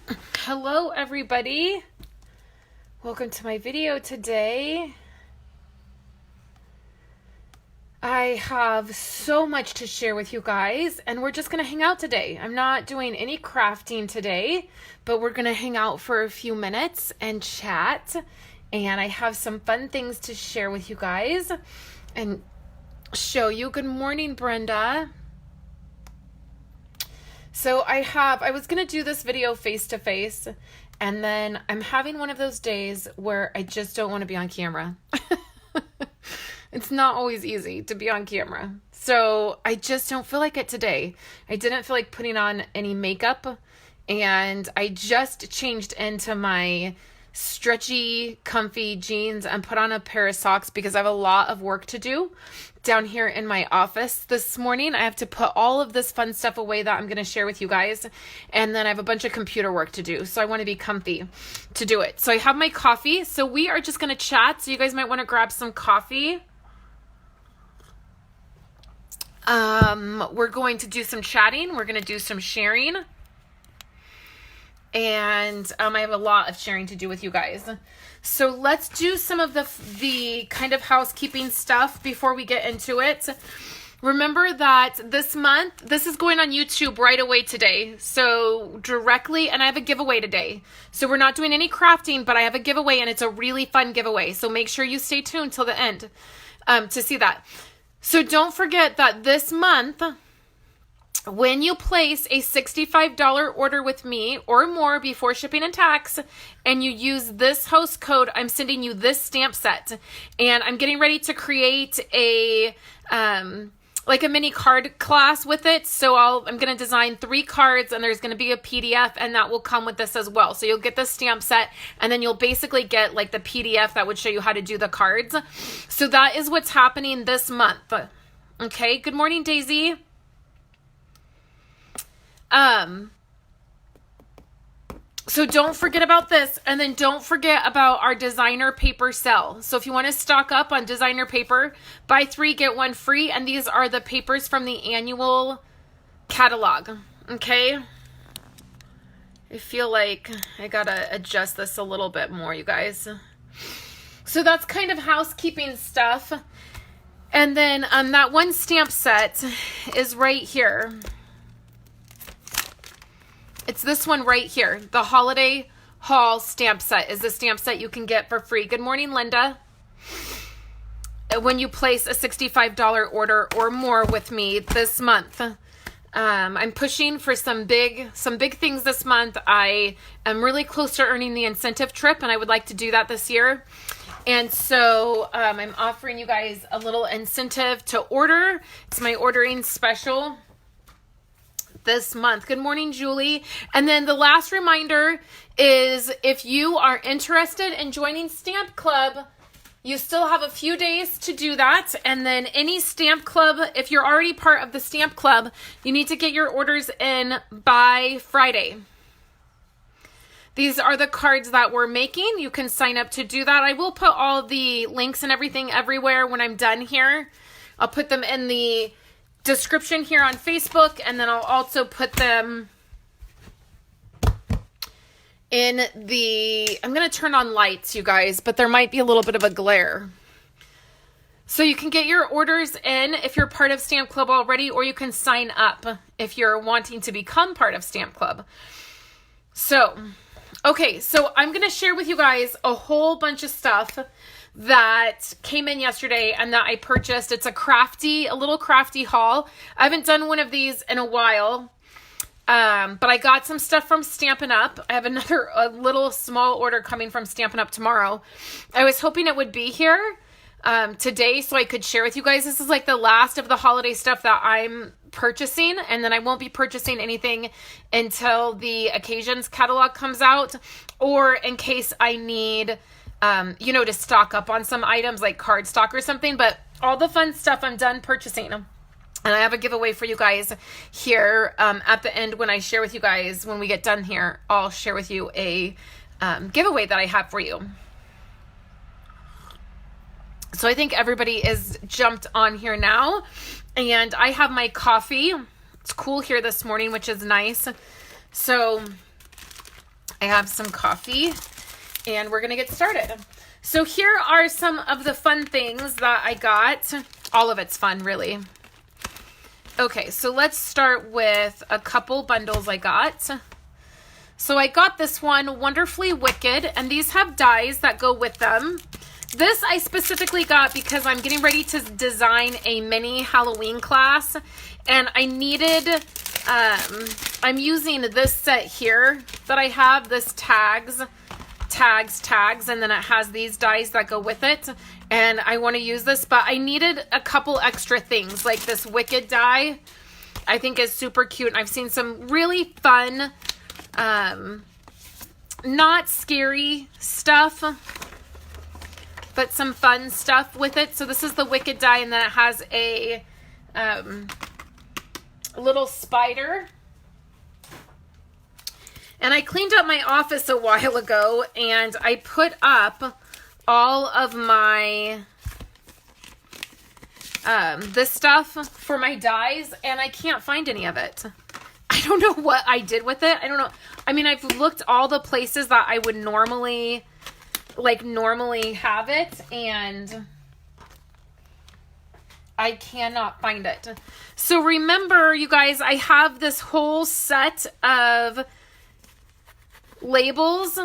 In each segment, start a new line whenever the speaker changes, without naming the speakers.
Hello everybody, welcome to my video today. I have so much to share with you guys, and we're just gonna hang out today. I'm not doing any crafting today, but we're gonna hang out for a few minutes and chat, and I have some fun things to share with you guys and show you. Good morning, Brenda. So I was going to do this video face to face, and then I'm having one of those days where I just don't want to be on camera. It's not always easy to be on camera. So I just don't feel like it today. I didn't feel like putting on any makeup, and I just changed into my stretchy, comfy jeans and put on a pair of socks because I have a lot of work to do down here in my office this morning. I have to put all of this fun stuff away that I'm going to share with you guys, and then I have a bunch of computer work to do, so I want to be comfy to do it. So I have my coffee, so we are just going to chat, so you guys might want to grab some coffee. We're going to do some chatting, we're going to do some sharing, and I have a lot of sharing to do with you guys. So let's do some of the kind of housekeeping stuff before we get into it. Remember that this month, this is going on YouTube right away today. So directly, and I have a giveaway today. So we're not doing any crafting, but I have a giveaway, and it's a really fun giveaway. So make sure you stay tuned till the end to see that. So don't forget that this month, when you place a $65 order with me or more before shipping and tax, and you use this host code, I'm sending you this stamp set. And I'm getting ready to create a like a mini card class with it. So I'm going to design 3 cards, and there's going to be a PDF, and that will come with this as well. So you'll get the stamp set, and then you'll basically get like the PDF that would show you how to do the cards. So that is what's happening this month. Okay. Good morning, Daisy. So don't forget about this, and then don't forget about our designer paper sale. So if you want to stock up on designer paper, buy 3, get 1 free, and these are the papers from the annual catalog. Okay? I feel like I gotta adjust this a little bit more, you guys. So that's kind of housekeeping stuff. And then that one stamp set is right here. It's this one right here. The Holiday Haul stamp set is the stamp set you can get for free. Good morning, Linda. When you place a $65 order or more with me this month. I'm pushing for some big things this month. I am really close to earning the incentive trip, and I would like to do that this year. And so I'm offering you guys a little incentive to order. It's my ordering special this month. Good morning, Julie. And then the last reminder is, if you are interested in joining Stamp Club, you still have a few days to do that. And then any Stamp Club, if you're already part of the Stamp Club, you need to get your orders in by Friday. These are the cards that we're making. You can sign up to do that. I will put all the links and everything everywhere when I'm done here. I'll put them in the description here on Facebook, and then I'll also put them in I'm going to turn on lights, you guys, but there might be a little bit of a glare. So you can get your orders in if you're part of Stamp Club already, or you can sign up if you're wanting to become part of Stamp Club. So, okay, so I'm going to share with you guys a whole bunch of stuff that came in yesterday and that I purchased. It's a little crafty haul. I haven't done one of these in a while, but I got some stuff from Stampin' Up. I have a little small order coming from Stampin' Up tomorrow. I was hoping it would be here today so I could share with you guys. This is like the last of the holiday stuff that I'm purchasing, and then I won't be purchasing anything until the occasions catalog comes out, or in case I need to stock up on some items like card stock or something. But all the fun stuff I'm done purchasing. And I have a giveaway for you guys here at the end. When I share with you guys, when we get done here, I'll share with you a giveaway that I have for you. So I think everybody is jumped on here now, and I have my coffee. It's cool here this morning, which is nice. So I have some coffee, and we're going to get started. So here are some of the fun things that I got. All of it's fun, really. Okay, so let's start with a couple bundles I got. So I got this one, Wonderfully Wicked, and these have dies that go with them. This I specifically got because I'm getting ready to design a mini Halloween class, and I needed, I'm using this set here that I have, this tags, and then it has these dies that go with it, and I want to use this, but I needed a couple extra things, like this Wicked die, I think is super cute, and I've seen some really fun, not scary stuff, but some fun stuff with it. So this is the Wicked die, and then it has a little spider. And I cleaned up my office a while ago, and I put up all of my this stuff for my dies, and I can't find any of it. I don't know what I did with it. I don't know. I mean, I've looked all the places that I would normally have it, and I cannot find it. So remember, you guys, I have this whole set of labels.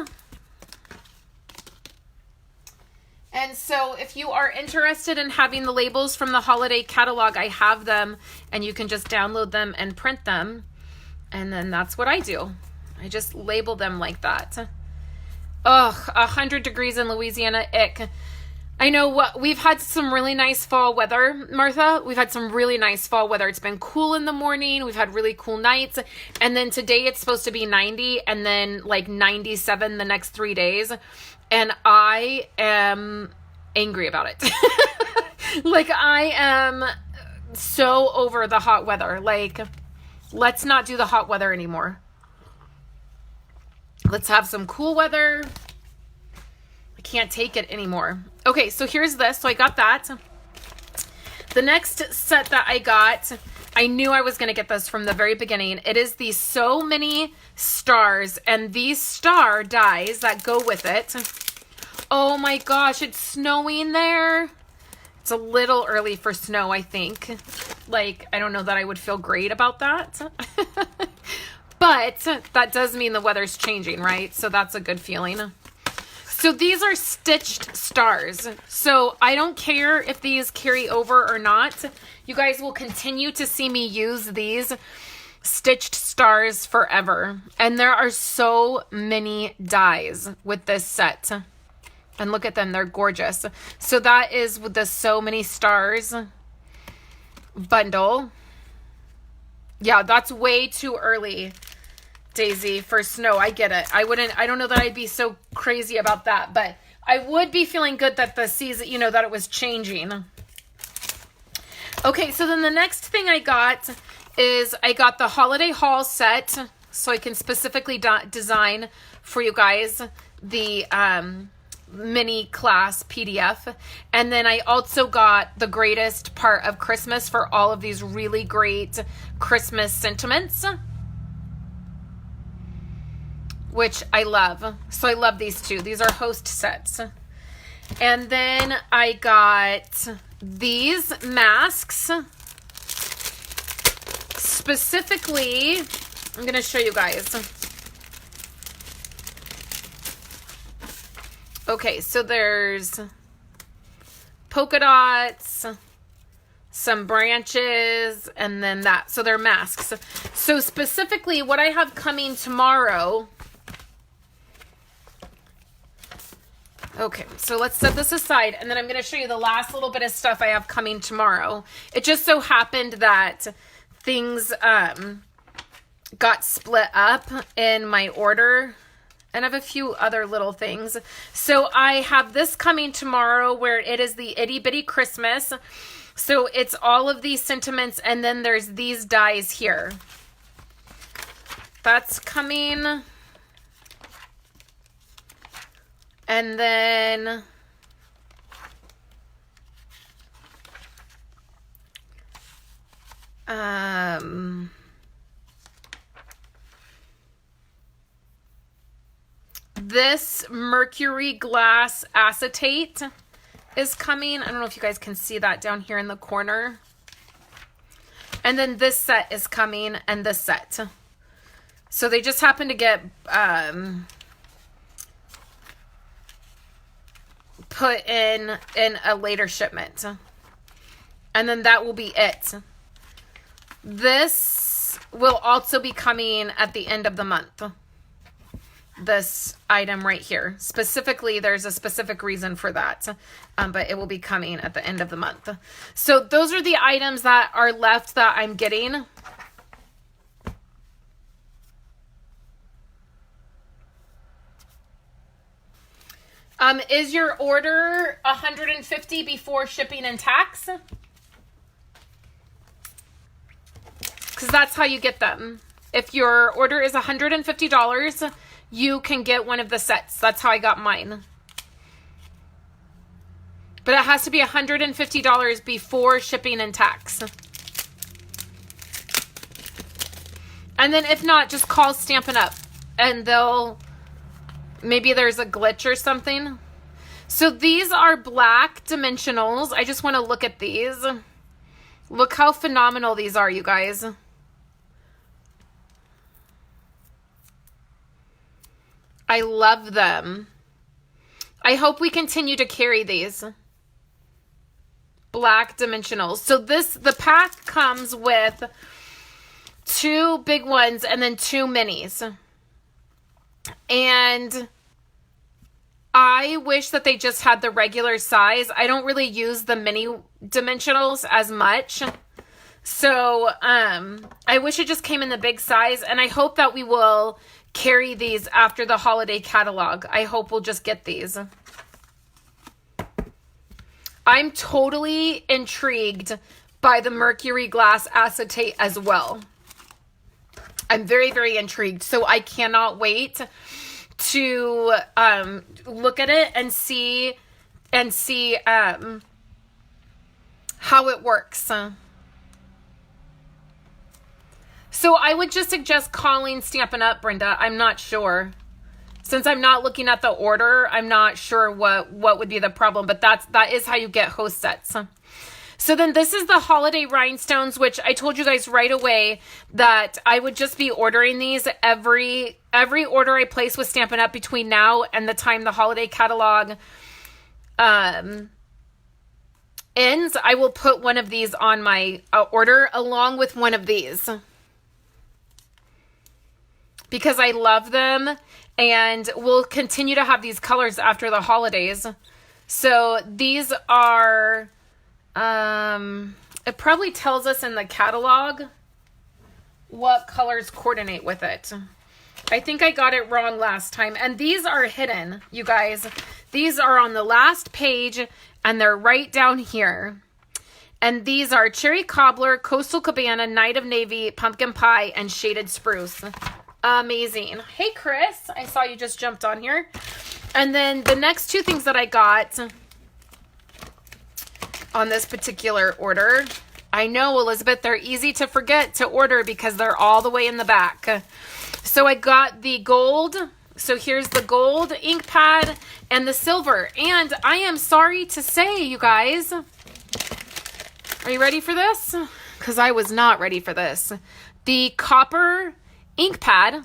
And so if you are interested in having the labels from the holiday catalog, I have them, and you can just download them and print them. And then that's what I do. I just label them like that. Ugh, 100 degrees in Louisiana, ick. I know what we've had some really nice fall weather, Martha. We've had some really nice fall weather. It's been cool in the morning. We've had really cool nights. And then today it's supposed to be 90 and then like 97 the next 3 days. And I am angry about it. Like, I am so over the hot weather. Like, let's not do the hot weather anymore. Let's have some cool weather. I can't take it anymore. Okay, so here's this. So I got that. The next set that I got, I knew I was going to get this from the very beginning. It is the So Many Stars, and these star dies that go with it. Oh my gosh, it's snowing there. It's a little early for snow, I think. Like, I don't know that I would feel great about that. But that does mean the weather's changing, right? So that's a good feeling. So these are stitched stars. So I don't care if these carry over or not. You guys will continue to see me use these stitched stars forever. And there are so many dies with this set. And look at them, they're gorgeous. So that is with the So Many Stars bundle. Yeah, that's way too early, Daisy, for snow. I get it. I don't know that I'd be so crazy about that, but I would be feeling good that the season, you know, that it was changing. Okay, so then the next thing I got is I got the Holiday Haul set, so I can specifically design for you guys the mini class PDF. And then I also got the greatest part of Christmas for all of these really great Christmas sentiments, which I love. So I love these two. These are host sets. And then I got these masks. Specifically, I'm going to show you guys. Okay, so there's polka dots, some branches, and then that. So they're masks. So specifically, what I have coming tomorrow. Okay, so let's set this aside, and then I'm going to show you the last little bit of stuff I have coming tomorrow. It just so happened that things got split up in my order, and I have a few other little things. So I have this coming tomorrow where it is the Itty Bitty Christmas. So it's all of these sentiments, and then there's these dies here. That's coming. And then This mercury glass acetate is coming. I don't know if you guys can see that down here in the corner. And then this set is coming, and this set. So they just happen to get put in a later shipment. And then that will be it. This will also be coming at the end of the month. This item right here. Specifically, there's a specific reason for that. But it will be coming at the end of the month. So those are the items that are left that I'm getting. Is your order $150 before shipping and tax? Because that's how you get them. If your order is $150, you can get one of the sets. That's how I got mine. But it has to be $150 before shipping and tax. And then if not, just call Stampin' Up! And they'll... Maybe there's a glitch or something. So these are black dimensionals. I just want to look at these. Look how phenomenal these are, you guys. I love them. I hope we continue to carry these. Black dimensionals. So the pack comes with 2 big ones and then 2 minis. And I wish that they just had the regular size. I don't really use the mini dimensionals as much. So I wish it just came in the big size. And I hope that we will carry these after the holiday catalog. I hope we'll just get these. I'm totally intrigued by the mercury glass acetate as well. I'm very, very intrigued. So I cannot wait to look at it and see how it works. So I would just suggest calling Stampin' Up, Brenda. I'm not sure. Since I'm not looking at the order, I'm not sure what would be the problem, but that is how you get host sets. So then this is the holiday rhinestones, which I told you guys right away that I would just be ordering these every order I place with Stampin' Up! Between now and the time the holiday catalog ends. I will put one of these on my order along with one of these. Because I love them, and we'll continue to have these colors after the holidays. So these are... it probably tells us in the catalog what colors coordinate with it. I think I got it wrong last time. And these are hidden, you guys. These are on the last page, and they're right down here. And these are Cherry Cobbler, Coastal Cabana, Night of Navy, Pumpkin Pie, and Shaded Spruce. Amazing. Hey, Chris. I saw you just jumped on here. And then the next 2 things that I got on this particular order. I know, Elizabeth, they're easy to forget to order because they're all the way in the back. So I got the gold. So here's the gold ink pad and the silver. And I am sorry to say, you guys, are you ready for this? Because I was not ready for this. The copper ink pad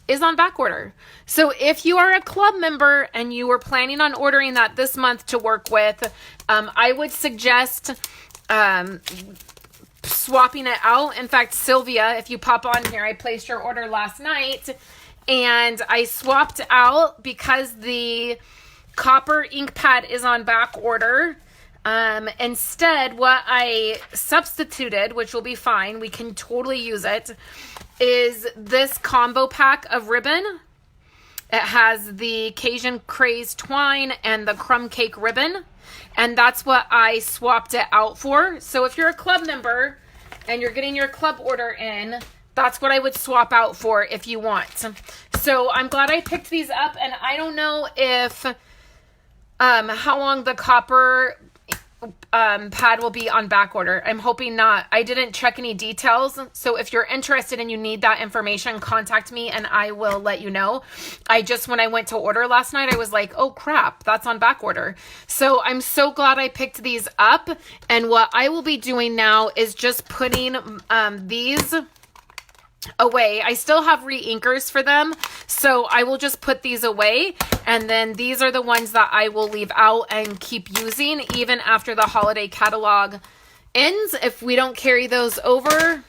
is on back order. So if you are a club member and you were planning on ordering that this month to work with, I would suggest swapping it out. In fact, Sylvia, if you pop on here, I placed your order last night and I swapped out because the copper ink pad is on back order. Instead, what I substituted, which will be fine, we can totally use it, is this combo pack of ribbon. It has the Cajun Craze twine and the crumb cake ribbon. And that's what I swapped it out for. So if you're a club member and you're getting your club order in, that's what I would swap out for if you want. So I'm glad I picked these up. And I don't know if how long the copper pad will be on back order. I'm hoping not. I didn't check any details. So if you're interested and you need that information, contact me and I will let you know. When I went to order last night, I was like, oh crap, that's on back order. So I'm so glad I picked these up. And what I will be doing now is just putting these away. I still have re-inkers for them, so I will just put these away, and then these are the ones that I will leave out and keep using even after the holiday catalog ends. If we don't carry those over,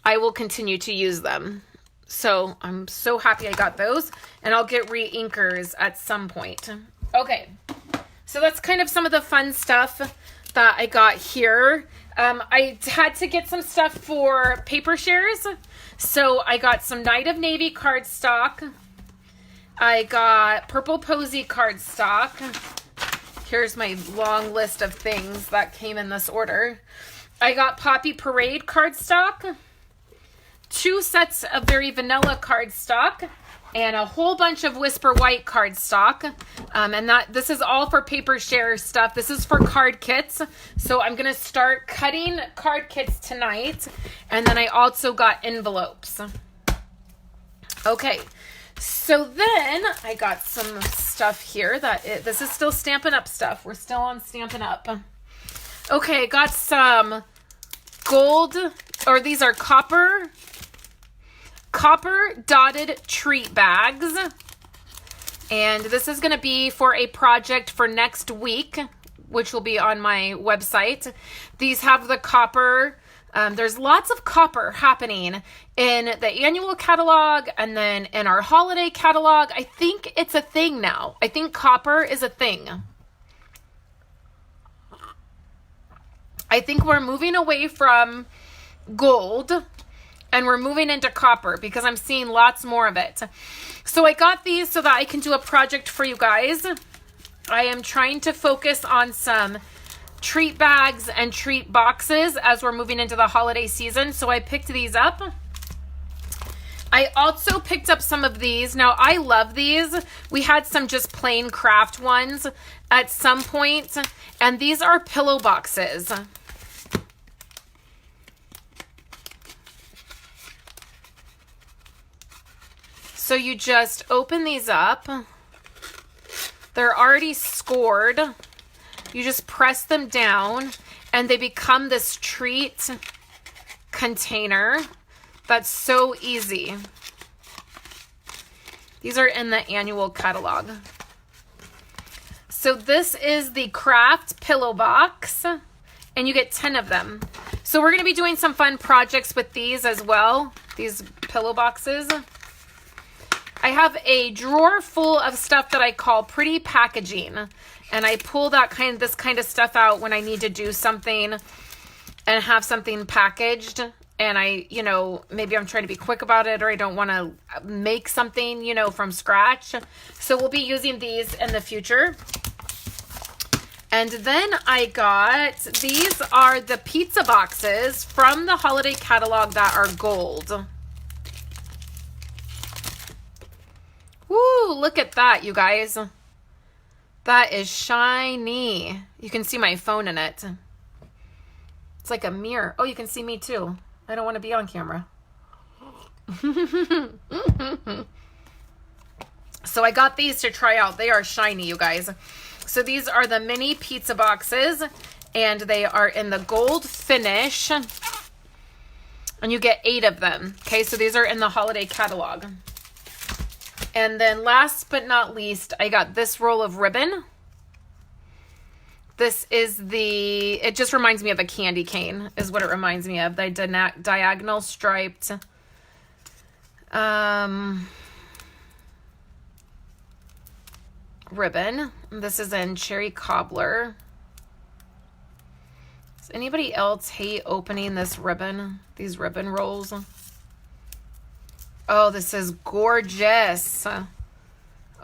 I will continue to use them. So I'm so happy I got those, and I'll get re-inkers at some point. Okay, so that's kind of some of the fun stuff that I got here. I had to get some stuff for paper shares. So I got some Night of Navy cardstock. I got Purple Posy cardstock. Here's my long list of things that came in this order. I got Poppy Parade cardstock. 2 sets of Very Vanilla cardstock. And a whole bunch of Whisper White cardstock. This is all for paper share stuff. This is for card kits. So I'm going to start cutting card kits tonight. And then I also got envelopes. Okay. So then I got some stuff here this is still Stampin' Up stuff. We're still on Stampin' Up. Okay. I got some gold, or these are copper dotted treat bags, and this is going to be for a project for next week, which will be on my website. These have the copper. There's lots of copper happening in the annual catalog and then in our holiday catalog. I think it's a thing now. I think copper is a thing. I think we're moving away from gold and we're moving into copper because I'm seeing lots more of it. So I got these so that I can do a project for you guys. I am trying to focus on some treat bags and treat boxes as we're moving into the holiday season. So I picked these up. I also picked up some of these. Now, I love these. We had some just plain craft ones at some point, and these are pillow boxes. So you just open these up. They're already scored. You just press them down and they become this treat container. That's so easy. These are in the annual catalog. So this is the craft pillow box and you get 10 of them. So we're going to be doing some fun projects with these as well. These pillow boxes. I have a drawer full of stuff that I call pretty packaging, and I pull this kind of stuff out when I need to do something and have something packaged, and maybe I'm trying to be quick about it, or I don't want to make something, from scratch. So we'll be using these in the future. And then I got, these are the pizza boxes from the holiday catalog that are gold. Woo, look at that, you guys. That is shiny. You can see my phone in it. It's like a mirror. Oh, you can see me too. I don't want to be on camera. So I got these to try out. They are shiny, you guys. So these are the mini pizza boxes, and they are in the gold finish. And you get 8 of them. Okay, so these are in the holiday catalog. And then last but not least, I got this roll of ribbon. This is it just reminds me of a candy cane, is what it reminds me of. The diagonal striped ribbon. This is in Cherry Cobbler. Does anybody else hate opening this ribbon? These ribbon rolls? Oh, this is gorgeous.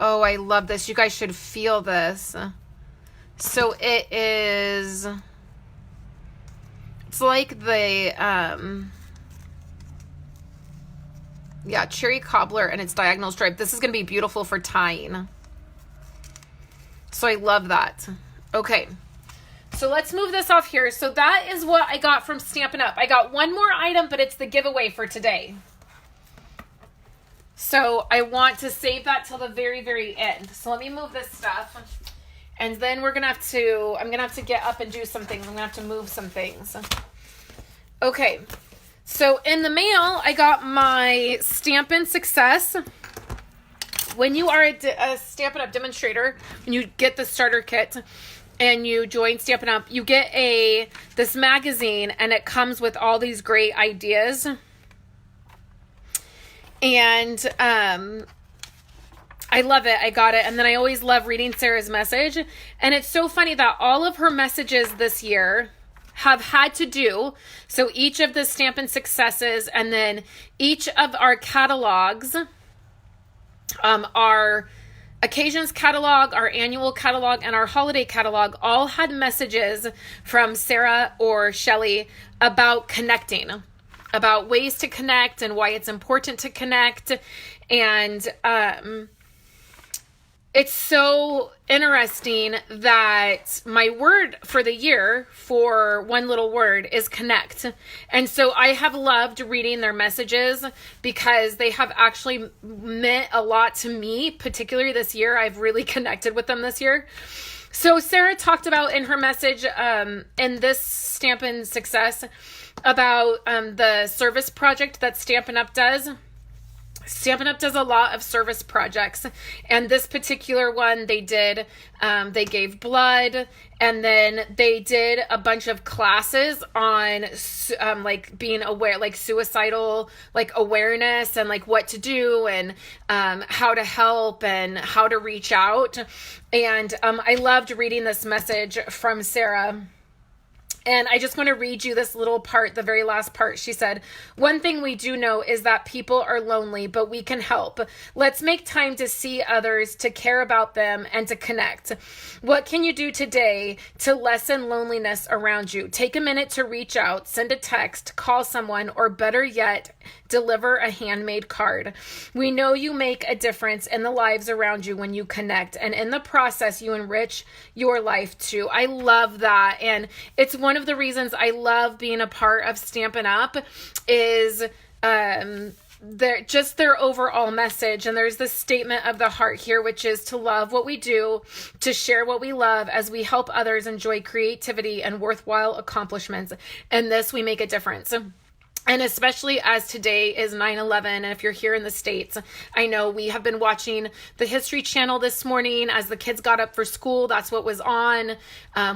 Oh, I love this. You guys should feel this. So it's like the, Cherry Cobbler, and it's diagonal stripe. This is going to be beautiful for tying. So I love that. Okay. So let's move this off here. So that is what I got from Stampin' Up. I got one more item, but it's the giveaway for today. So I want to save that till the very, very end. So let me move this stuff. And then I'm going to have to get up and do some things. I'm going to have to move some things. Okay. So in the mail, I got my Stampin' Success. When you are a Stampin' Up demonstrator, when you get the starter kit and you join Stampin' Up, you get this magazine, and it comes with all these great ideas. And I love it. I got it. And then I always love reading Sarah's message. And it's so funny that all of her messages this year have had to do, so each of the Stampin' Successes and then each of our catalogs, our occasions catalog, our annual catalog, and our holiday catalog all had messages from Sarah or Shelly about connecting, about ways to connect and why it's important to connect. And it's so interesting that my word for the year for one little word is connect. And so I have loved reading their messages because they have actually meant a lot to me, particularly this year. I've really connected with them this year. So Sarah talked about in her message in this Stampin' Success about the service project that Stampin' Up does. Stampin' Up does a lot of service projects, and this particular one they did, they gave blood, and then they did a bunch of classes on like being aware, like suicidal, like awareness, and like what to do, and how to help, and how to reach out. And I loved reading this message from Sarah. And I just want to read you this little part, the very last part. She said, "One thing we do know is that people are lonely, but we can help. Let's make time to see others, to care about them, and to connect. What can you do today to lessen loneliness around you? Take a minute to reach out, send a text, call someone, or better yet, deliver a handmade card. We know you make a difference in the lives around you when you connect, and in the process, you enrich your life too." I love that. And it's one of the reasons I love being a part of Stampin' Up is their overall message. And there's this statement of the heart here, which is to love what we do, to share what we love as we help others enjoy creativity and worthwhile accomplishments. And this, we make a difference. And especially as today is 9/11, and if you're here in the States, I know we have been watching the History Channel this morning as the kids got up for school. That's what was on.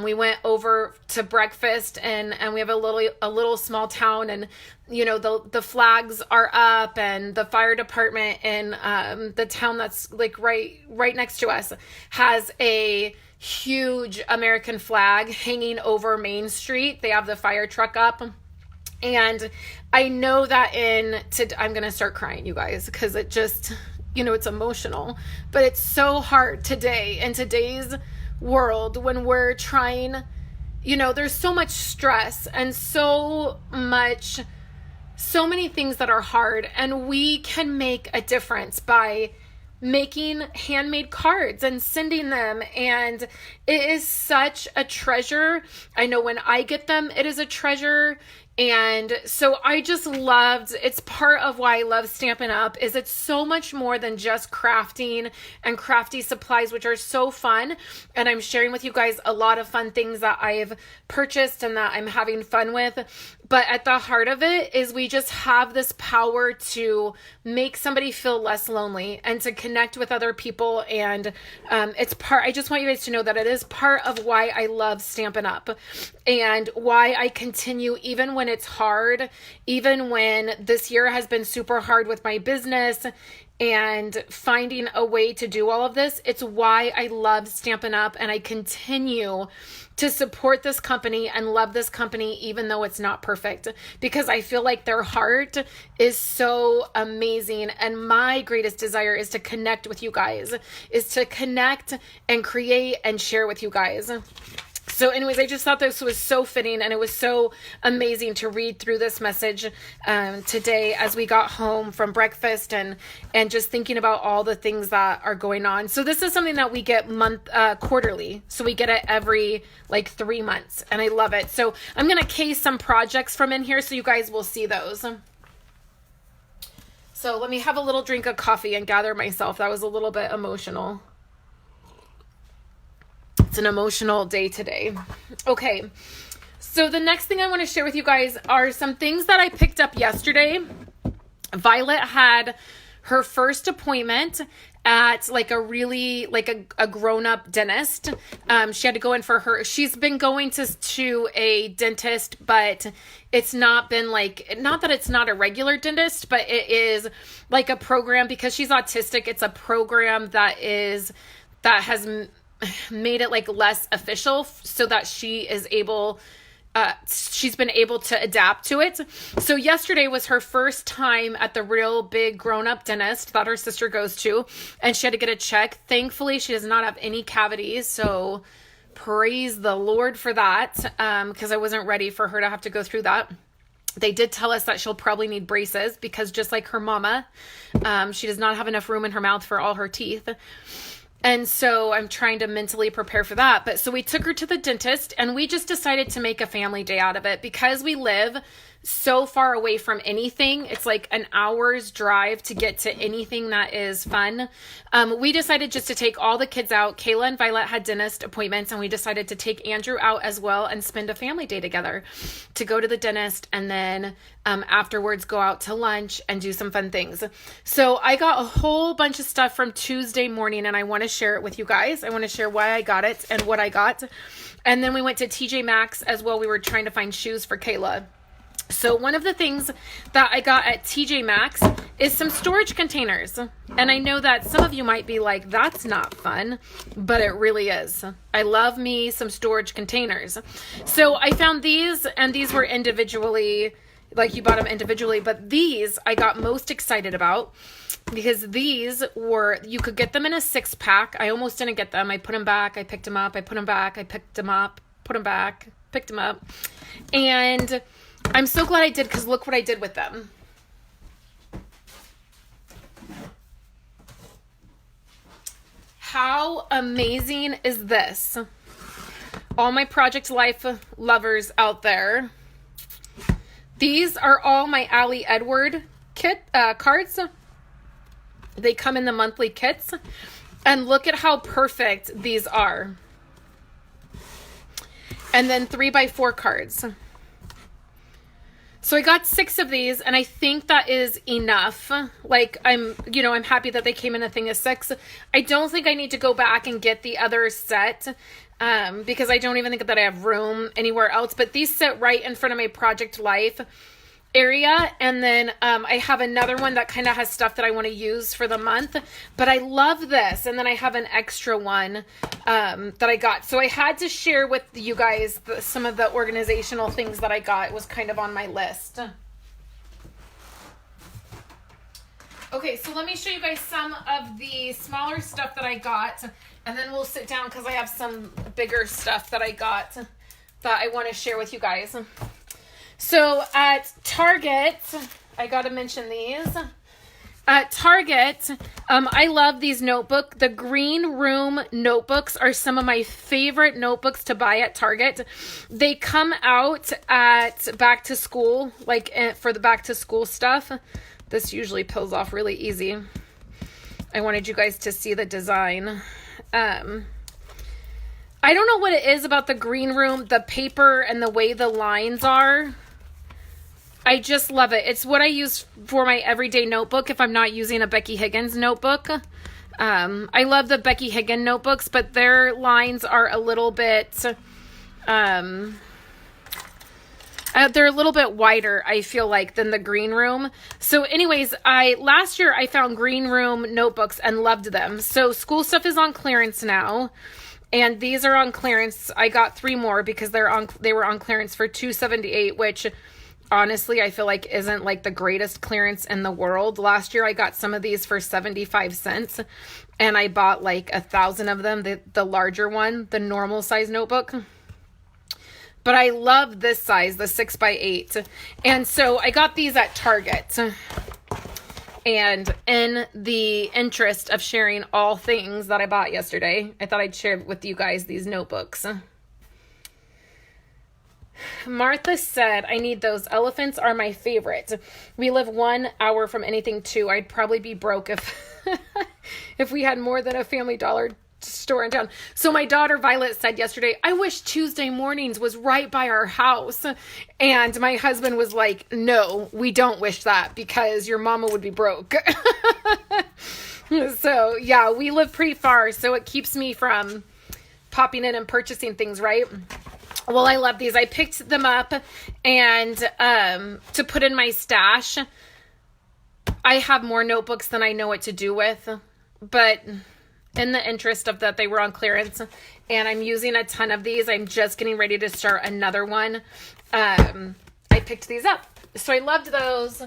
We went over to breakfast, and we have a little small town, and you know the flags are up, and the fire department in the town that's like right next to us has a huge American flag hanging over Main Street. They have the fire truck up. And I know that I'm going to start crying, you guys, because it just, it's emotional. But it's so hard today, in today's world, when we're trying, there's so much stress and so many things that are hard. And we can make a difference by making handmade cards and sending them. And it is such a treasure. I know when I get them, it is a treasure. And so I just it's part of why I love Stampin' Up, is it's so much more than just crafting and crafty supplies, which are so fun. And I'm sharing with you guys a lot of fun things that I've purchased and that I'm having fun with. But at the heart of it is we just have this power to make somebody feel less lonely and to connect with other people. And I just want you guys to know that it is part of why I love Stampin' Up and why I continue even when it's hard, even when this year has been super hard with my business and finding a way to do all of this. It's why I love Stampin' Up, and I continue to support this company and love this company even though it's not perfect, because I feel like their heart is so amazing. And my greatest desire is to connect with you guys, is to connect and create and share with you guys. So anyways, I just thought this was so fitting, and it was so amazing to read through this message today as we got home from breakfast and just thinking about all the things that are going on. So this is something that we get quarterly. So we get it every like 3 months, and I love it. So I'm going to case some projects from in here so you guys will see those. So let me have a little drink of coffee and gather myself. That was a little bit emotional. It's an emotional day today. Okay, so the next thing I want to share with you guys are some things that I picked up yesterday. Violet had her first appointment at like a really a grown-up dentist. She had to go in for she's been going to a dentist, but it's not been not that it's not a regular dentist, but it is like a program because she's autistic. It's a program that has made it like less official so that she's been able to adapt to it. So yesterday was her first time at the real big grown-up dentist that her sister goes to, and she had to get a check. Thankfully, she does not have any cavities, so praise the Lord for that, because I wasn't ready for her to have to go through that. They did tell us that she'll probably need braces because just like her mama, she does not have enough room in her mouth for all her teeth. And so I'm trying to mentally prepare for that. But so we took her to the dentist, and we just decided to make a family day out of it because we live so far away from anything. It's like an hour's drive to get to anything that is fun. We decided just to take all the kids out. Kayla and Violet had dentist appointments, and we decided to take Andrew out as well and spend a family day together to go to the dentist, and then afterwards go out to lunch and do some fun things. So I got a whole bunch of stuff from Tuesday morning, and I want to share it with you guys. I want to share why I got it and what I got. And then we went to TJ Maxx as well. We were trying to find shoes for Kayla. So one of the things that I got at TJ Maxx is some storage containers. And I know that some of you might be like, that's not fun, but it really is. I love me some storage containers. So I found these, and these were individually, like you bought them individually, but these I got most excited about because these were, you could get them in a 6-pack. I almost didn't get them. I put them back. I picked them up. I put them back. I picked them up, put them back, picked them up. And I'm so glad I did because look what I did with them. How amazing is this? All my Project Life lovers out there. These are all my Allie Edward cards. They come in the monthly kits. And look at how perfect these are. And then 3x4 cards. So I got 6 of these, and I think that is enough. Like, I'm happy that they came in a thing of 6. I don't think I need to go back and get the other set, because I don't even think that I have room anywhere else. But these sit right in front of my Project Life area, and then I have another one that kind of has stuff that I want to use for the month, but I love this. And then I have an extra one that I got, so I had to share with you guys some of the organizational things that I got. It was kind of on my list. Okay, so let me show you guys some of the smaller stuff that I got, and then we'll sit down because I have some bigger stuff that I got that I want to share with you guys. So at Target, I got to mention these. At Target, I love these The Green Room notebooks are some of my favorite notebooks to buy at Target. They come out at back to school, like for the back to school stuff. This usually peels off really easy. I wanted you guys to see the design. I don't know what it is about the Green Room, the paper and the way the lines are. I just love it. It's what I use for my everyday notebook if I'm not using a Becky Higgins notebook. I love the Becky Higgins notebooks, but their lines are a little bit, they're a little bit wider, I feel like, than the Green Room. So anyways, last year I found Green Room notebooks and loved them. So school stuff is on clearance now. And these are on clearance. I got 3 more because they were on clearance for $278, which honestly, I feel like isn't like the greatest clearance in the world. Last year, I got some of these for 75 cents, and I bought like 1,000 of them, the larger one, the normal size notebook. But I love this size, the 6x8. And so I got these at Target. And in the interest of sharing all things that I bought yesterday, I thought I'd share with you guys these notebooks. Martha said, I need those. Elephants are my favorite. We live 1 hour from anything too. I'd probably be broke if we had more than a Family Dollar store in town. So my daughter Violet said yesterday, I wish Tuesday mornings was right by our house. And my husband was like, no, we don't wish that because your mama would be broke. So yeah, we live pretty far. So it keeps me from popping in and purchasing things, right? Well, I love these. I picked them up and to put in my stash. I have more notebooks than I know what to do with, but in the interest of that they were on clearance and I'm using a ton of these, I'm just getting ready to start another one. I picked these up. So I loved those.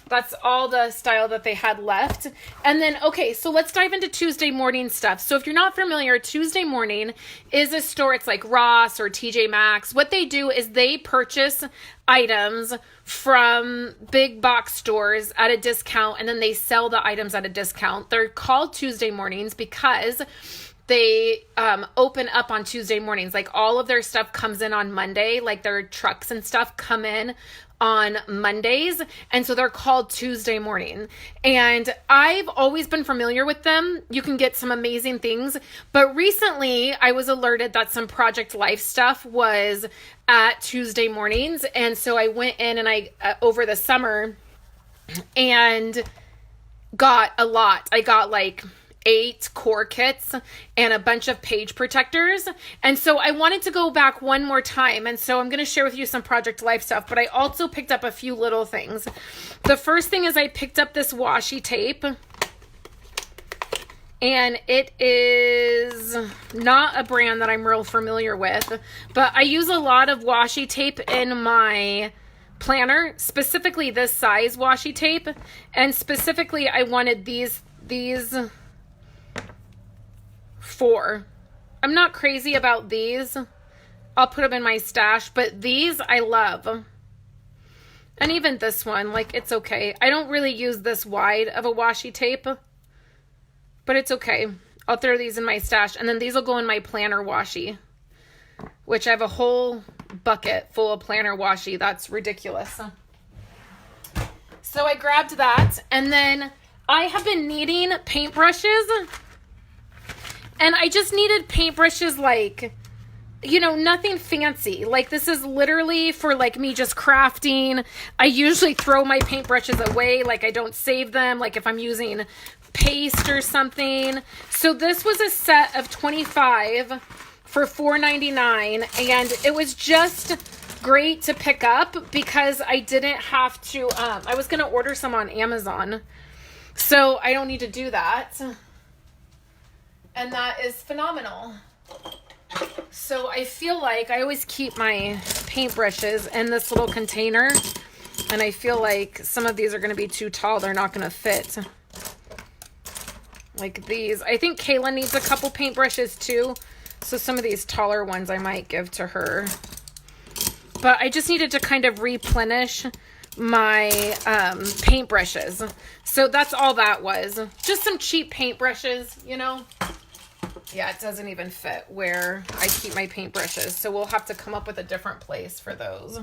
That's all the style that they had left. And then, okay, so let's dive into Tuesday morning stuff. So if you're not familiar, Tuesday morning is a store. It's like Ross or TJ Maxx. What they do is they purchase items from big box stores at a discount, and then they sell the items at a discount. They're called Tuesday mornings because they open up on Tuesday mornings. Like all of their stuff comes in on Monday, like their trucks and stuff come in on Mondays. And so they're called Tuesday morning. And I've always been familiar with them. You can get some amazing things. But recently I was alerted that some Project Life stuff was at Tuesday mornings. And so I went in and I, over the summer and got a lot. I got like 8 core kits and a bunch of page protectors. And so I wanted to go back one more time. And so I'm going to share with you some Project Life stuff, but I also picked up a few little things. The first thing is I picked up this washi tape, and it is not a brand that I'm real familiar with, but I use a lot of washi tape in my planner, specifically this size washi tape. And specifically I wanted these 4. I'm not crazy about these. I'll put them in my stash, but these I love. And even this one, like, it's okay. I don't really use this wide of a washi tape, but it's okay. I'll throw these in my stash, and then these will go in my planner washi, which I have a whole bucket full of planner washi. That's ridiculous. So I grabbed that, and then I have been needing paintbrushes. And I just needed paintbrushes, like, you know, nothing fancy. Like, this is literally for, like, me just crafting. I usually throw my paintbrushes away. Like, I don't save them. Like, if I'm using paste or something. So this was a set of 25 for $4.99. And it was just great to pick up because I didn't have to, I was going to order some on Amazon. So I don't need to do that. And that is phenomenal. So I feel like I always keep my paintbrushes in this little container. And I feel like some of these are going to be too tall. They're not going to fit. Like these. I think Kayla needs a couple paintbrushes too. So some of these taller ones I might give to her. But I just needed to kind of replenish my paintbrushes. So that's all that was. Just some cheap paintbrushes, you know. Yeah, it doesn't even fit where I keep my paintbrushes. So we'll have to come up with a different place for those.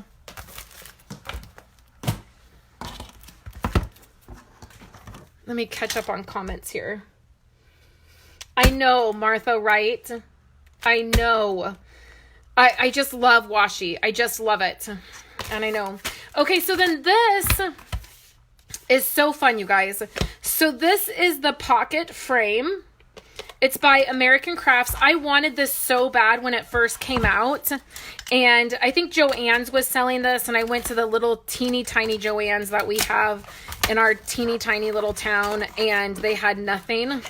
Let me catch up on comments here. I know, Martha, right? I know. I just love washi. I just love it. And I know. Okay, so then this is so fun, you guys. So this is the pocket frame. It's by American Crafts. I wanted this so bad when it first came out. And I think Joann's was selling this. And I went to the little teeny tiny Joann's that we have in our teeny tiny little town. And they had nothing.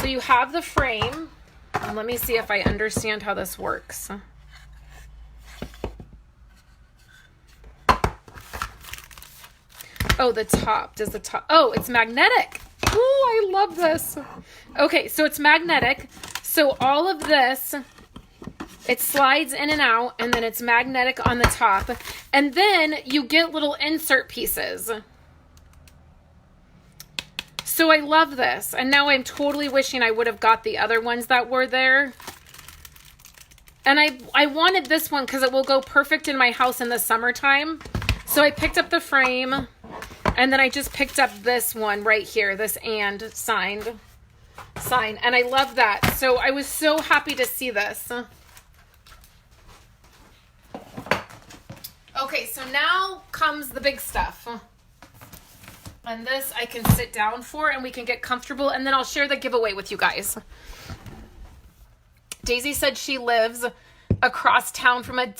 So you have the frame. And let me see if I understand how this works. Oh, the top. Does the top... Oh, it's magnetic. Oh, I love this. Okay, so it's magnetic. So all of this It slides in and out, and then it's magnetic on the top. And then you get little insert pieces. So I love this. And now I'm totally wishing I would have got the other ones that were there. And I wanted this one because it will go perfect in my house in the summertime. So I picked up the frame. And then I just picked up this one right here. This "and" sign. And I love that. So I was so happy to see this. Okay, so now comes the big stuff. And this I can sit down for and we can get comfortable, and then I'll share the giveaway with you guys. Daisy said she lives across town from a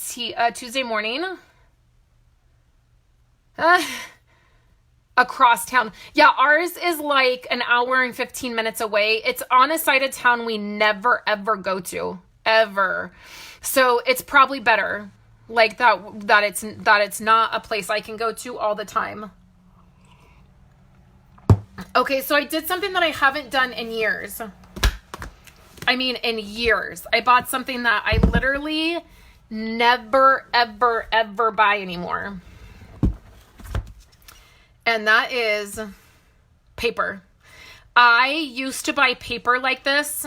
Tuesday morning. Across town. Yeah, ours is like an hour and 15 minutes away. It's on a side of town we never, ever go to. Ever. So it's probably better. Like that it's not a place I can go to all the time. Okay, so I did something that I haven't done in years. I mean, in years. I bought something that I literally never, ever, ever buy anymore. And that is paper. I used to buy paper like this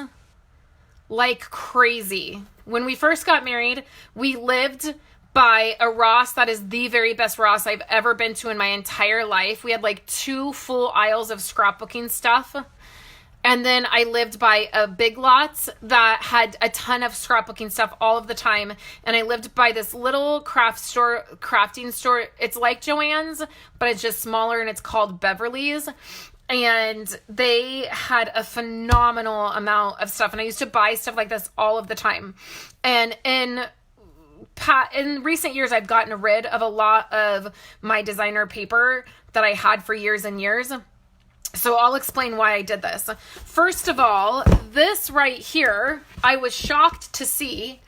like crazy. When we first got married, we lived by a Ross that is the very best Ross I've ever been to in my entire life. We had like 2 full aisles of scrapbooking stuff. And then I lived by a Big Lots that had a ton of scrapbooking stuff all of the time. And I lived by this little crafting store. It's like Joann's, but it's just smaller, and it's called Beverly's. And they had a phenomenal amount of stuff. And I used to buy stuff like this all of the time. And in recent years, I've gotten rid of a lot of my designer paper that I had for years and years. So I'll explain why I did this. First of all, this right here, I was shocked to see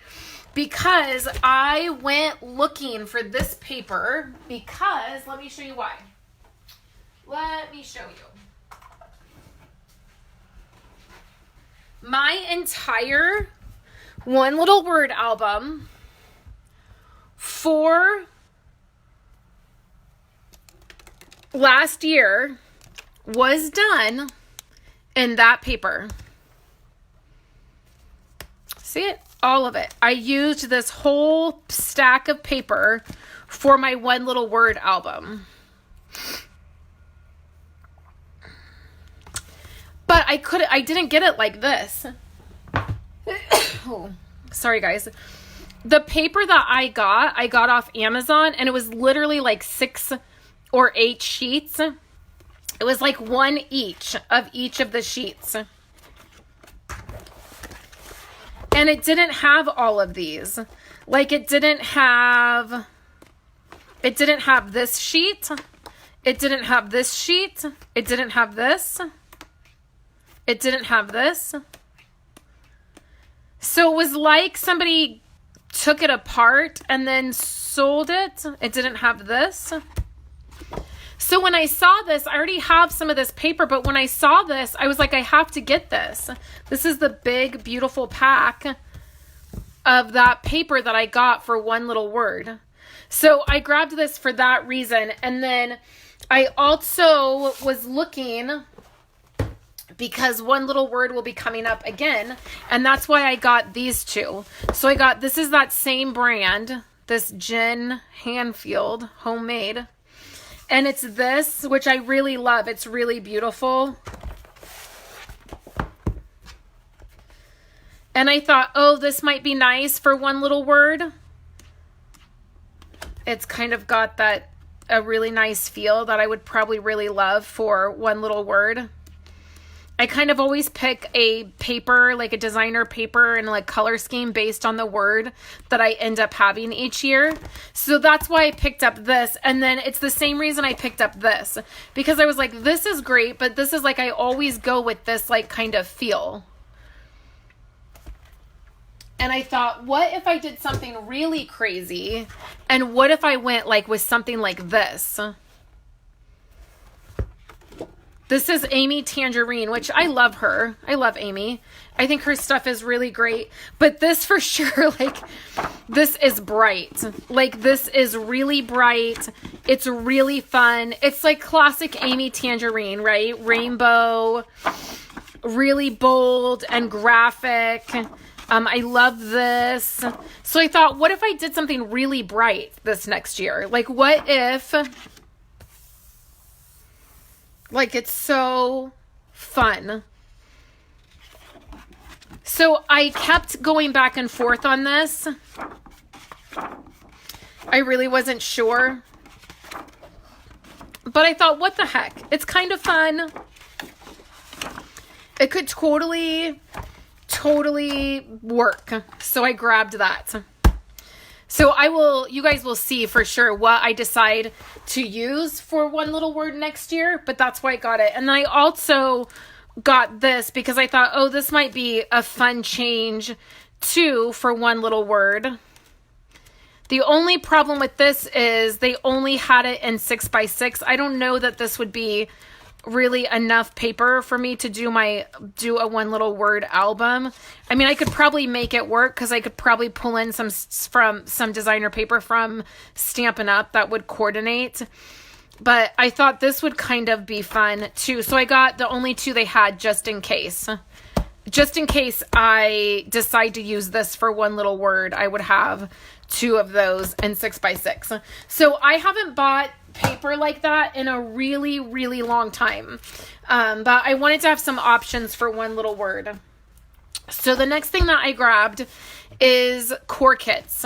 because I went looking for this paper because, let me show you why. Let me show you. My entire One Little Word album for last year was done in that paper. See it? All of it. I used this whole stack of paper for my One Little Word album. But I didn't get it like this. Oh, sorry guys. The paper that I got off Amazon, and it was literally like 6 or 8 sheets. It was like 1 each of the sheets. And it didn't have all of these. Like it didn't have this sheet. It didn't have this sheet. It didn't have this. It didn't have this. So it was like somebody took it apart and then sold it. It didn't have this. So when I saw this, I already have some of this paper, but when I saw this, I was like, I have to get this. This is the big, beautiful pack of that paper that I got for One Little Word. So I grabbed this for that reason. And then I also was looking because One Little Word will be coming up again. And that's why I got these two. So this is that same brand, this Jen Hanfield homemade. And it's this, which I really love. It's really beautiful. And I thought, oh, this might be nice for One Little Word. It's kind of got a really nice feel that I would probably really love for One Little Word. I kind of always pick a paper, like a designer paper and like color scheme based on the word that I end up having each year. So that's why I picked up this. And then it's the same reason I picked up this, because I was like, this is great, but this is like, I always go with this like kind of feel. And I thought, what if I did something really crazy? And what if I went like with something like this? This is Amy Tangerine, which I love her. I love Amy. I think her stuff is really great. But this for sure, like, this is bright. Like, this is really bright. It's really fun. It's like classic Amy Tangerine, right? Rainbow, really bold and graphic. I love this. So I thought, what if I did something really bright this next year? Like, what if, like, it's so fun. So I kept going back and forth on this. I really wasn't sure. But I thought, what the heck? It's kind of fun. It could totally work. So I grabbed that. So you guys will see for sure what I decide to use for one little word next year, but that's why I got it. And then I also got this because I thought, oh, this might be a fun change too for one little word. The only problem with this is they only had it in 6x6. I don't know that this would be really enough paper for me to do a one little word album. I mean, I could probably make it work because I could probably pull in some designer paper from Stampin' Up that would coordinate. But I thought this would kind of be fun too. So I got the only two they had just in case. Just in case I decide to use this for one little word, I would have two of those in 6x6. So I haven't bought paper like that in a really, really long time. But I wanted to have some options for one little word. So the next thing that I grabbed is core kits.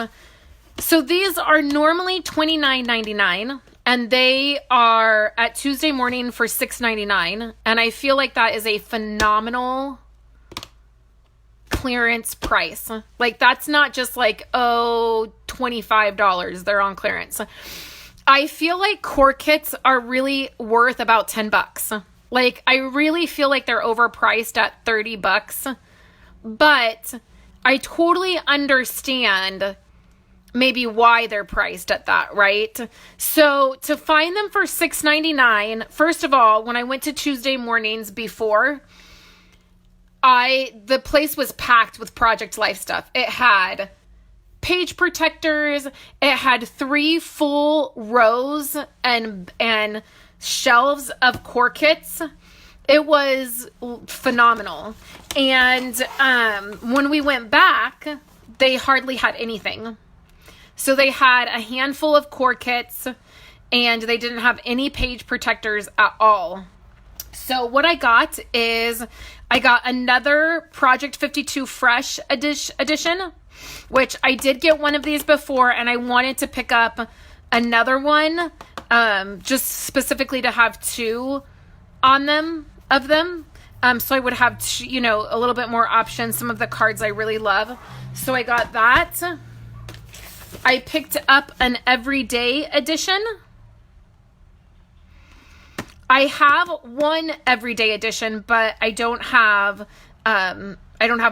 So these are normally $29.99 and they are at Tuesday Morning for $6.99. And I feel like that is a phenomenal clearance price. Like, that's not just like, oh, $25 they're on clearance. I feel like core kits are really worth about $10. Like, I really feel like they're overpriced at $30, but I totally understand maybe why they're priced at that, right? So to find them for $6.99, first of all, when I went to Tuesday Mornings before, the place was packed with Project Life stuff. It had page protectors. It had 3 full rows and shelves of core kits. It was phenomenal. And when we went back, they hardly had anything. So they had a handful of core kits and they didn't have any page protectors at all. So what I got is I got another Project 52 Fresh edition, which I did get one of these before and I wanted to pick up another one, just specifically to have 2 on them, of them. So I would have, a little bit more options. Some of the cards I really love. So I got that. I picked up an Everyday edition. I have one Everyday edition, but I don't have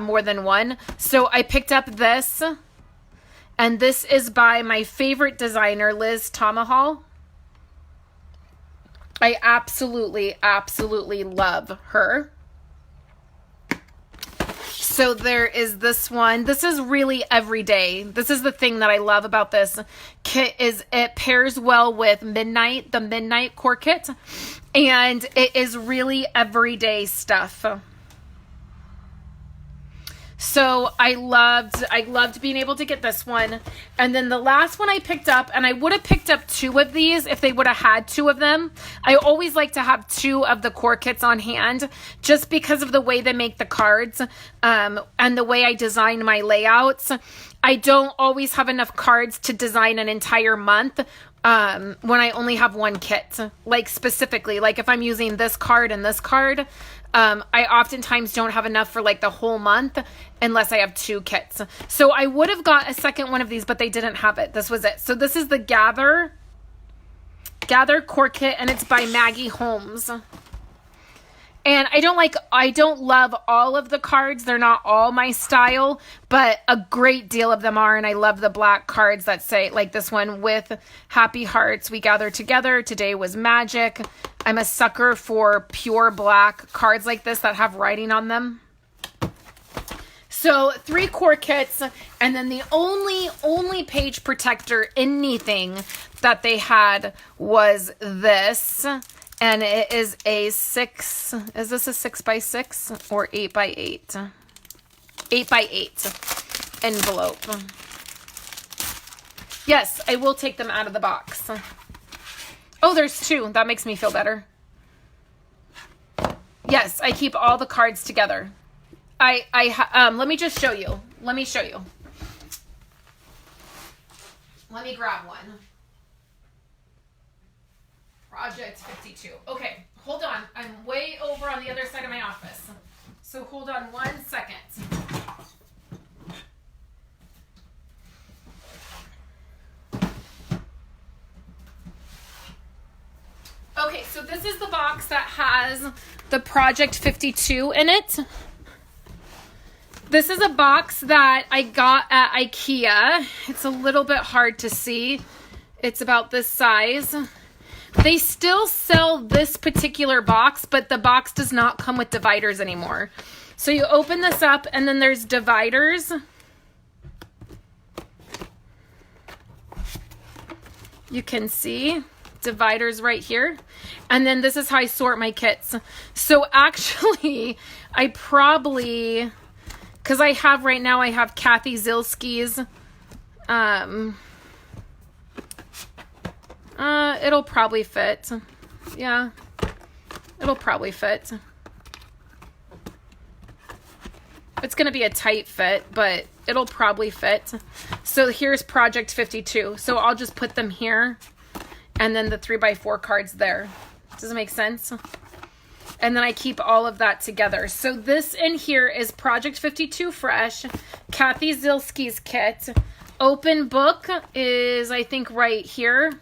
more than one. So I picked up this, and this is by my favorite designer, Liz Tomahall. I absolutely, absolutely love her. So there is this one. This is really everyday. This is the thing that I love about this kit is it pairs well with the Midnight core kit, and it is really everyday stuff. So I loved being able to get this one. And then the last one I picked up, and I would have picked up 2 of these if they would have had 2 of them. I always like to have 2 of the core kits on hand just because of the way they make the cards and the way I design my layouts. I don't always have enough cards to design an entire month when I only have one kit. Like specifically, like if I'm using this card and this card, I oftentimes don't have enough for like the whole month unless I have 2 kits. So I would have got a second one of these, but they didn't have it. This was it. So this is the Gather core kit, and it's by Maggie Holmes. And I don't love all of the cards. They're not all my style, but a great deal of them are. And I love the black cards that say, like this one with happy hearts, we gather together. Today was magic. I'm a sucker for pure black cards like this that have writing on them. So 3 core kits, and then the only page protector anything that they had was this, and it is a 6, is this a 6x6 or 8x8? 8x8 envelope. Yes, I will take them out of the box. Oh, there's 2. That makes me feel better. Yes, I keep all the cards together. Let me just show you. Let me show you. Let me grab one. Project 52. Okay, hold on. I'm way over on the other side of my office. So hold on 1 second. Okay, so this is the box that has the Project 52 in it. This is a box that I got at IKEA. It's a little bit hard to see. It's about this size. They still sell this particular box, but the box does not come with dividers anymore. So you open this up and then there's dividers. You can see dividers right here. And then this is how I sort my kits. So actually, I probably, because I have right now, I have Kathy Zilski's, it'll probably fit. Yeah, it'll probably fit. It's going to be a tight fit, but it'll probably fit. So here's Project 52. So I'll just put them here. And then the 3x4 cards there. Does it make sense? And then I keep all of that together. So this in here is Project 52 Fresh. Kathy Zilski's kit. Open book is, I think, right here.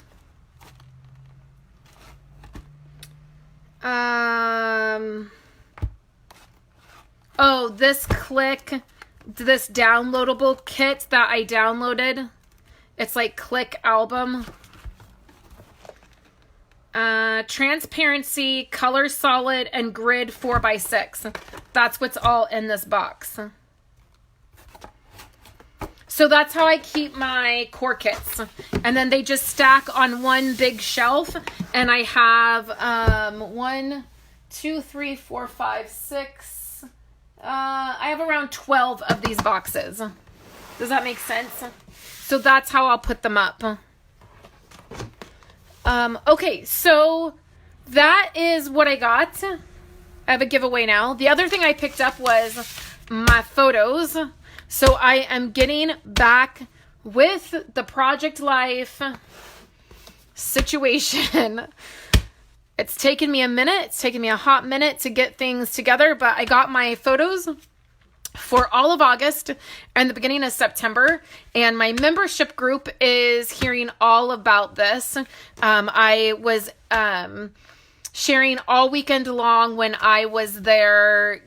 Oh, this downloadable kit that I downloaded. It's like Click Album. Transparency, color solid, and grid 4x6. That's what's all in this box. So that's how I keep my core kits. And then they just stack on one big shelf. And I have 1, 2, 3, 4, 5, 6. I have around 12 of these boxes. Does that make sense? So that's how I'll put them up. Okay, so that is what I got. I have a giveaway now. The other thing I picked up was my photos. So I am getting back with the Project Life situation. It's taken me a minute. It's taken me a hot minute to get things together, but I got my photos for all of August and the beginning of September, and my membership group is hearing all about this. I was sharing all weekend long when I was there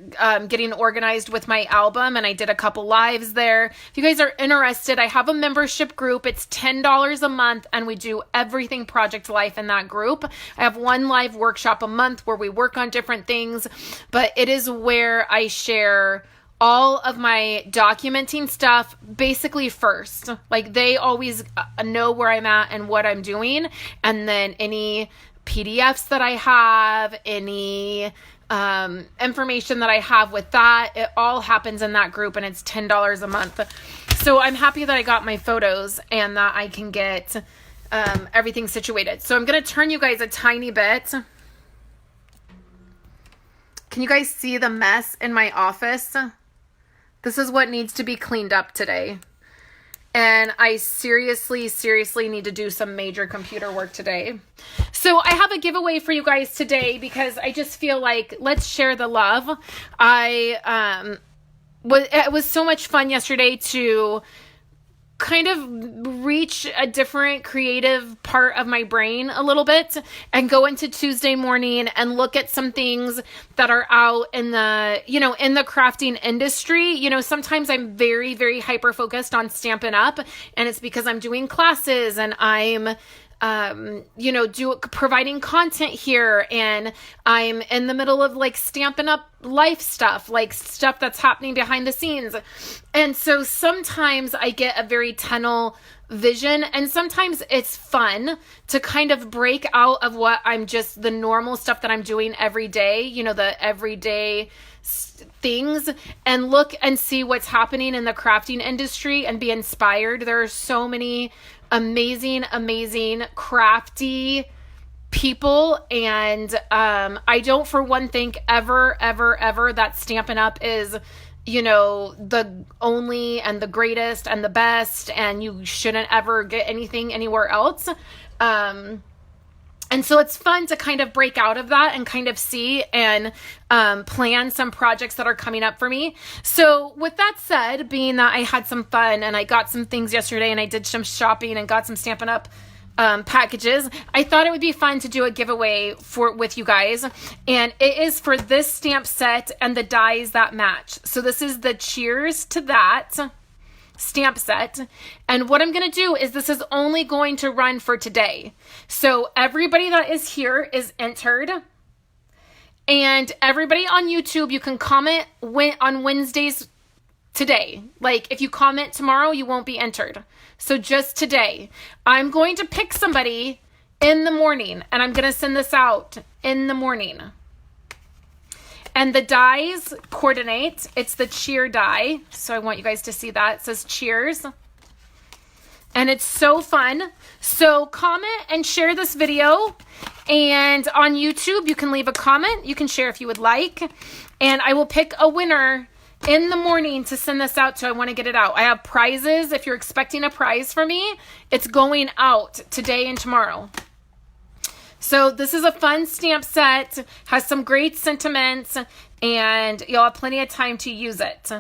getting organized with my album, and I did a couple lives there. If you guys are interested, I have a membership group. It's $10 a month, and we do everything Project Life in that group. I have one live workshop a month where we work on different things, but it is where I share all of my documenting stuff basically first. Like, they always know where I'm at and what I'm doing, and then any PDFs that I have, any information that I have with that, it all happens in that group, and it's $10 a month. So I'm happy that I got my photos and that I can get everything situated. So I'm going to turn you guys a tiny bit. Can you guys see the mess in my office? This is what needs to be cleaned up today. And I seriously need to do some major computer work today. So I have a giveaway for you guys today because I just feel like let's share the love. It was so much fun yesterday to kind of reach a different creative part of my brain a little bit and go into Tuesday morning and look at some things that are out in the, in the crafting industry. Sometimes I'm very hyper focused on Stampin' Up, and it's because I'm doing classes and I'm you know, providing content here, and I'm in the middle of like Stampin' Up life stuff, like stuff that's happening behind the scenes. And so sometimes I get a very tunnel vision, and sometimes it's fun to kind of break out of what I'm just the normal stuff that I'm doing every day, you know, the everyday things, and look and see what's happening in the crafting industry and be inspired. There are so many amazing crafty people, and I don't for one think ever that Stampin' Up is, you know, the only and the greatest and the best, and you shouldn't ever get anything anywhere else. And so it's fun to kind of break out of that and kind of see and plan some projects that are coming up for me. So with that said, being that I had some fun and I got some things yesterday and I did some shopping and got some Stampin' Up packages, I thought it would be fun to do a giveaway with you guys. And it is for this stamp set and the dies that match. So this is the Cheers to That stamp set, and what I'm going to do is this is only going to run for today. So everybody that is here is entered, and everybody on YouTube, you can comment on Wednesdays today. Like if you comment tomorrow, you won't be entered. So just today, I'm going to pick somebody in the morning, and I'm going to send this out in the morning. And the dies coordinate. It's the cheer die. So I want you guys to see that. It says cheers. And it's so fun. So comment and share this video. And on YouTube, you can leave a comment. You can share if you would like. And I will pick a winner in the morning to send this out to. I want to get it out. I have prizes. If you're expecting a prize from me, it's going out today and tomorrow. So this is a fun stamp set, has some great sentiments, and you'll have plenty of time to use it.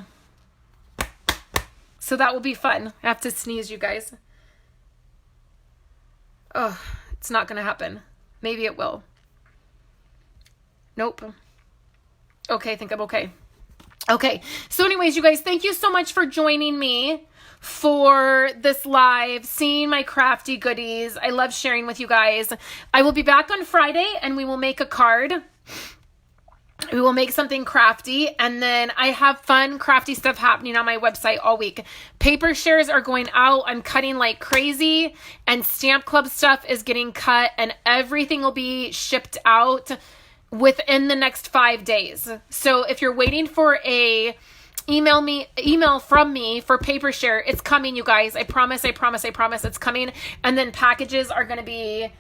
So that will be fun. I have to sneeze, you guys. Oh, it's not going to happen. Maybe it will. Nope. Okay, I think I'm okay. Okay, so anyways, you guys, thank you so much for joining me for this live, seeing my crafty goodies. I love sharing with you guys. I will be back on Friday, and we will make a card. We will make something crafty, and then I have fun crafty stuff happening on my website all week. Paper shares are going out. I'm cutting like crazy, and Stamp Club stuff is getting cut, and everything will be shipped out within the next 5 days. So if you're waiting for a email from me for paper share, it's coming, you guys. I promise it's coming. And then packages are going to be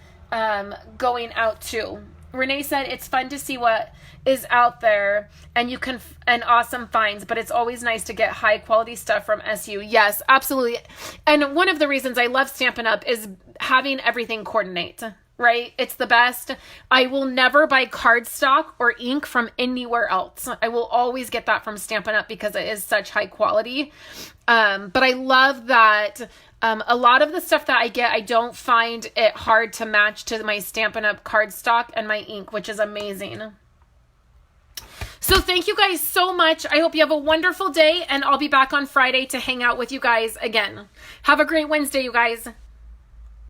going out too. Renee said it's fun to see what is out there, and you can and awesome finds, but it's always nice to get high quality stuff from SU. Yes, absolutely. And one of the reasons I love Stampin' Up is having everything coordinate. Right? It's the best. I will never buy cardstock or ink from anywhere else. I will always get that from Stampin' Up because it is such high quality. But I love that a lot of the stuff that I get, I don't find it hard to match to my Stampin' Up cardstock and my ink, which is amazing. So thank you guys so much. I hope you have a wonderful day, and I'll be back on Friday to hang out with you guys again. Have a great Wednesday, you guys.